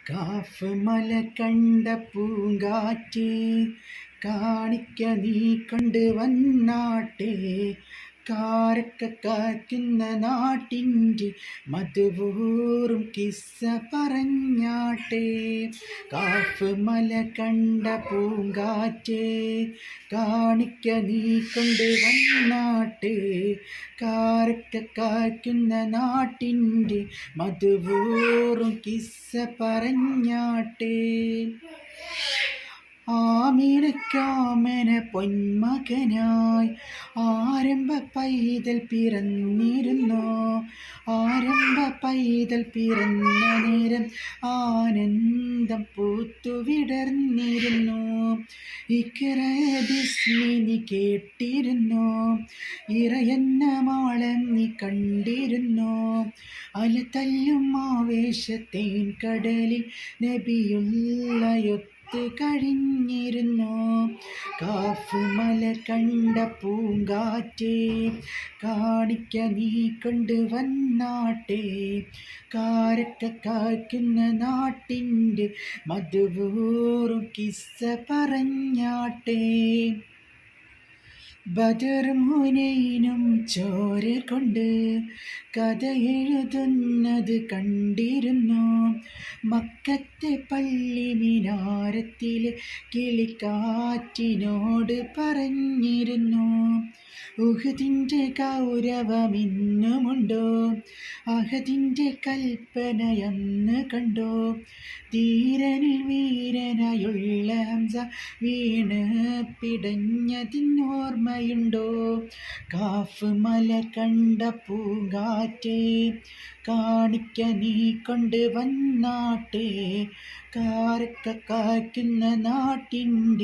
Calf മല കണ്ട പൂങ്കാറ്റ് കാണിക്ക നീ കൊണ്ട് വന്നാട്ടെ, കാരക്ക കാക്കുന്ന നാട്ടിൻ്റെ മധുവൂറും കിസ്സ പറഞ്ഞാട്ടെ. കാഫ് മല കണ്ട പൂങ്കാറ്റ് കാണിക്ക നീ കൊണ്ട് വന്നാട്ടെ, കാരക്ക കാക്കുന്ന നാട്ടിൻ്റെ മധുവൂറും കിസ്സ പറഞ്ഞാട്ടെ. ആമിനക്കാമന പൊന്മകനായി ആരംഭ പൈതൽ പിറന്നിരുന്നു. ആരംഭ പൈതൽ പിറന്ന നേരം ആനന്ദം പൂത്തുവിടർന്നിരുന്നു. ഇഖ്റ ബിസ്മി നീ കേട്ടിരുന്നു, ഇറയെന്ന മാളം നീ കണ്ടിരുന്നു. അല തല്ലും ആവേശത്തേൻ കടലിൽ നബിയുള്ളയൊത്ത് കഴിഞ്ഞിരുന്നു. കാഫ് മല കണ്ട പൂങ്കാറ്റ് കാണിക്ക നീ കൊണ്ട് വന്നാട്ടെ, കാരക്ക കായ്ക്കുന്ന നാട്ടിൻ്റെ മധുവൂറും കിസ്സ പറഞ്ഞാട്ടെ. ബദറും ഹുനൈനും ചോര കൊണ്ട് കഥ എഴുതുന്നത് കണ്ടിരുന്നു. മക്കത്തെ പള്ളി മിനാരത്തിലെ കിളിക്കാറ്റിനോട് പറഞ്ഞിരുന്നു. ഉഹദിൻ്റെ ഗൗരവമിന്നുമുണ്ടോ, അഹദിൻ്റെ കൽപ്പനയന്ന് കണ്ടോ. ധീരനിൽ വീരനായുള്ള ഹംസ വീണ് പിടഞ്ഞതിനോർമ്മയുണ്ടോ. കാഫ് മല കണ്ട പൂങ്കാറ്റ് കാണിക്ക നീ കൊണ്ട് വന്നാട്ടെ, കാരക്ക കായ്ക്കുന്ന നാട്ടിൻ്റെ